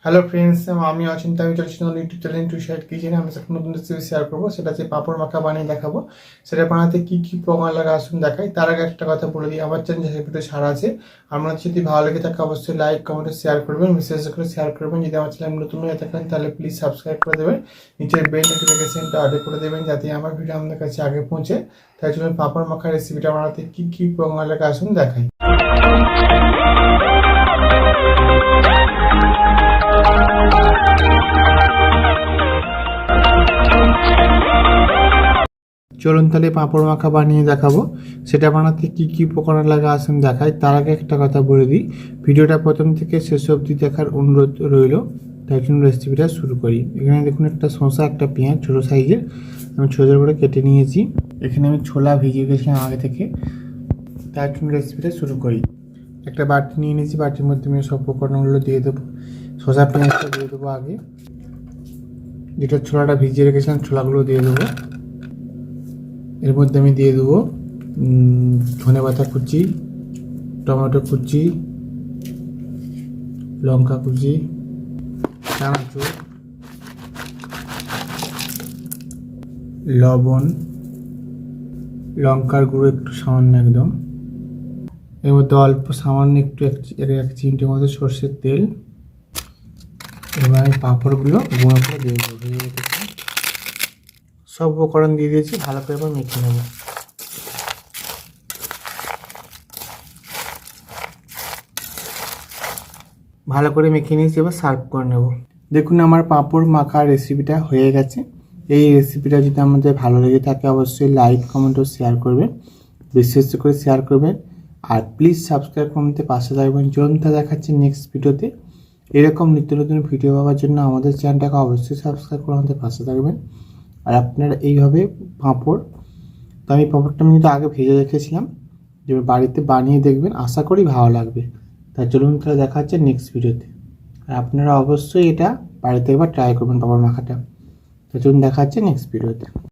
Hello friends, আমি অচিন্তা। আমি চলছি নতুন ইউটিউব চ্যানেল টু শাইট কিচেনে। আমি একটা নতুন রেসিপি শেয়ার করবো, সেটা হচ্ছে পাঁপড় মাখা বানিয়ে দেখাবো। সেটা বানাতে কী কী উপকরণ লাগে আসুন দেখাই। তার আগে একটা কথা বলে দিই, আমার চ্যানেল রেসিপিতে ছাড় আছে। আপনার যদি ভালো লেগে থাকে অবশ্যই লাইক কমেন্ট শেয়ার করবেন, বিশেষ করে শেয়ার করবেন। যদি আমার চ্যানেল নতুন হয়ে থাকেন তাহলে প্লিজ সাবস্ক্রাইব করে দেবেন, নিচের বেল নোটিফিকেশনটা অন করে দেবেন যাতে আমার ভিডিও আপনাদের কাছে আগে পৌঁছে। তাই জন্য পাঁপড় মাখা রেসিপিটা বানাতে কী কী উপকরণ লাগে আসুন দেখাই। চলুন তাহলে পাঁপড় মাখা বানিয়ে দেখাবো। সেটা বানাতে কী কী উপকরণ লাগে আসুন দেখাই। তার আগে একটা কথা বলে দিই, ভিডিওটা প্রথম থেকে শেষ অবধি দেখার অনুরোধ রইল। তাই জন্য রেসিপিটা শুরু করি। এখানে দেখুন একটা শসা, একটা পেঁয়াজ ছোটো সাইজের আমি ছোটো করে কেটে নিয়েছি। এখানে আমি ছোলা ভিজিয়ে গেছিলাম আগে থেকে। তার জন্য রেসিপিটা শুরু করি। একটা বাটি নিয়ে নিয়েছি, বাটির মধ্যে আমি সব উপকরণগুলো দিয়ে দেবো। শসা পেঁয়াজটা দিয়ে দেবো আগে, যেটা ছোলাটা ভিজিয়ে রেখেছিলাম ছোলাগুলো দিয়ে দেবো। এর মধ্যে আমি দিয়ে দেবো ধনেপাতা কুচি, টমেটো কুচি, লঙ্কা কুচি, চানাচুর, লবণ, লঙ্কার গুঁড়ো একটু সামান্য একদম। এর মধ্যে অল্প সামান্য একটু এক চিমটির মতো সর্ষের তেল। এবার আমি পাঁপড়গুলো গুঁড়ো করে দিয়ে দেবো। সব উপকরণ দিয়ে দিয়েছি, ভালো করে এবার মেখে নেব। ভালো করে মেখে নিয়েছি, এবার সার্ভ করে নেব। দেখুন আমার পাঁপড় মাখা রেসিপিটা হয়ে গেছে। এই রেসিপিটা যদি আমাদের ভালো লেগে থাকে অবশ্যই লাইক কমেন্ট ও শেয়ার করবেন, বিশেষ করে শেয়ার করবেন। আর প্লিজ সাবস্ক্রাইব করতে পাশে থাকবেন। চলুন তা দেখাচ্ছি নেক্সট ভিডিওতে। এরকম নিত্য নতুন ভিডিও পাওয়ার জন্য আমাদের চ্যানেলটাকে অবশ্যই সাবস্ক্রাইব করে আমাদের পাশে থাকবেন। আর আপনারা এইভাবে পাঁপড়, তো আমি পাঁপড়টা আমি কিন্তু আগে ভেজে রেখেছিলাম, যে বাড়িতে বানিয়ে দেখবেন, আশা করি ভালো লাগবে। তাই চলুন তাহলে দেখা হচ্ছে নেক্সট ভিডিওতে। আর আপনারা অবশ্যই এটা বাড়িতে একবার ট্রাই করবেন পাঁপড় মাখাটা। তো চলুন দেখা হচ্ছে নেক্সট ভিডিওতে।